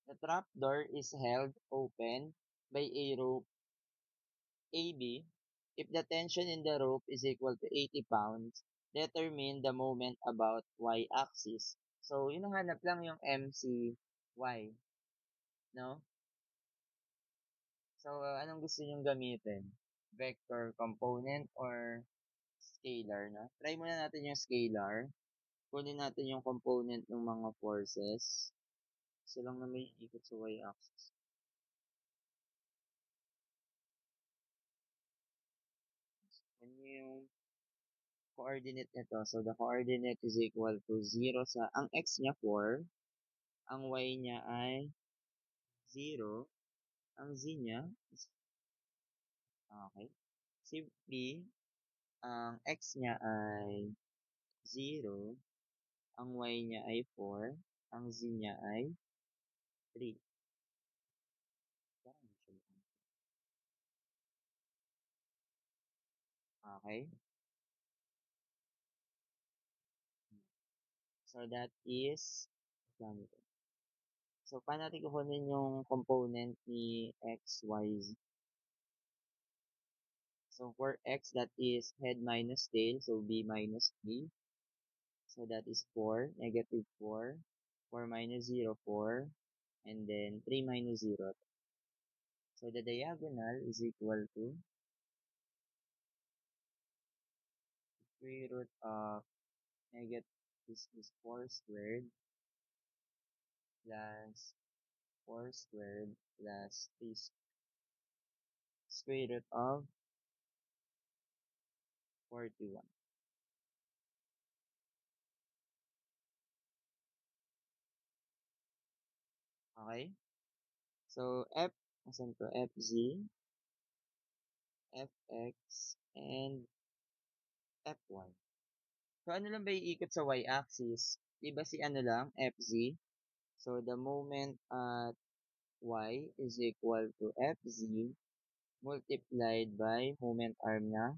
The trapdoor is held open by a rope AB. If the tension in the rope is equal to 80 pounds, determine the moment about y-axis. So, yun ang hanap lang yung MCY, no? So, anong gusto nyong gamitin? Vector component or scalar, no? Try muna natin yung scalar. Kunin natin yung component ng mga forces. Gusto lang na may ikot sa y-axis. Ano yung coordinate nito? So, the coordinate is equal to 0 sa, ang x niya 4, ang y niya ay 0, ang z niya is, okay. Simply, ang x niya ay 0, ang y niya ay 4, ang z niya ay 3. Okay? So, that is, so, paano natin kukunin yung component ni x, y, z? So, for x, that is head minus tail, so b minus b. So, that is 4, negative 4. 4 minus 0, 4. And then, 3 minus 0. So, the diagonal is equal to square root of negative, this is 4 squared plus 4 squared plus 3 square root of 41. Okay? So, f, asan to? fz, fx, and fy. So, ano lang ba iikot sa y-axis? Diba si ano lang, fz? So, the moment at y is equal to fz multiplied by moment arm na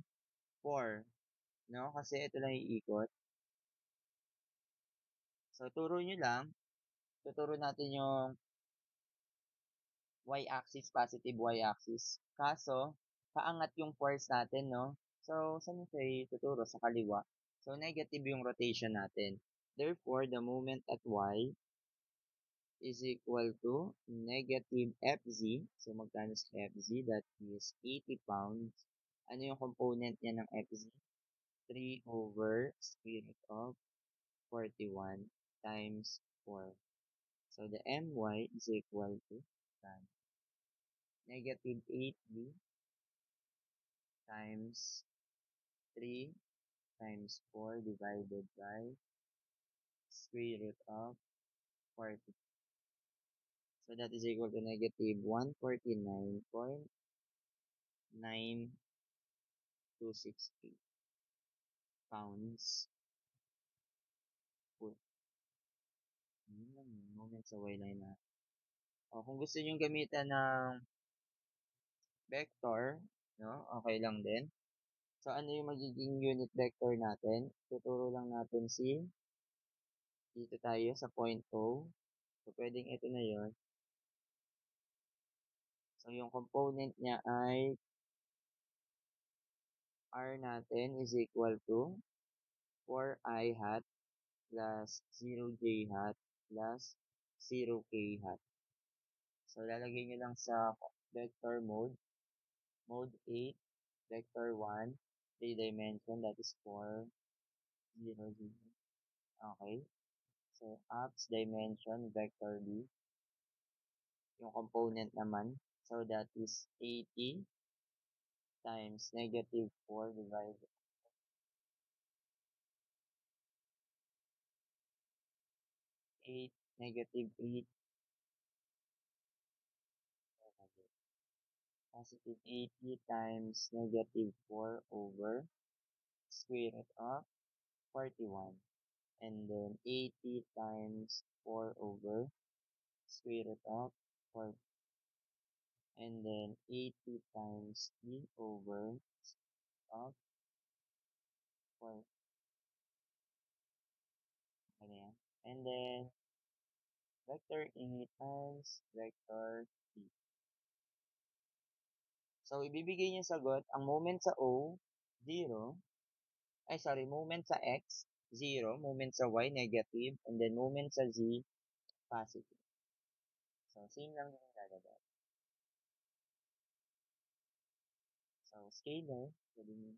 4. No? Kasi ito lang iikot. So, turo nyo lang. Tuturo natin yung y-axis, positive y-axis. Kaso, paangat yung force natin, no? So, saan siya tuturo? Sa kaliwa. So, negative yung rotation natin. Therefore, the moment at y is equal to negative fz. So, magkano sa fz? That is 80 pounds. Ano yung component niya ng fz? 3 over square root of 41 times 4. So, the my is equal to negative 80 times 3 times 4 divided by square root of 40. So, that is equal to negative 149.9268 pounds per moment sa y line na. O, kung gusto nyo gamitan ng vector, no, okay lang din. So, ano yung magiging unit vector natin? Tuturo lang natin si, dito tayo sa point O. So, pwedeng ito na yon. So, yung component niya ay R natin is equal to 4i hat plus 0j hat plus 0k hat. So, lalagay nyo lang sa vector mode. Mode 8, vector 1, 3 dimension, that is 4, 0, 0. Okay. So, apps dimension, vector B. Yung component naman. So, that is 80 times negative 4 divided 8, negative 8, positive 80 times negative 4 over square root of 41. And then 80 times 4 over square root of 4. And then 80 times 3 over of 4. Ano yan? And then vector A times vector B. So, ibibigay niya sagot, ang moment sa O, 0. Ay, sorry, moment sa X, 0. Moment sa Y, negative. And then, moment sa Z, positive. So, same lang din yung lalabas. So, scalar, pwede nyo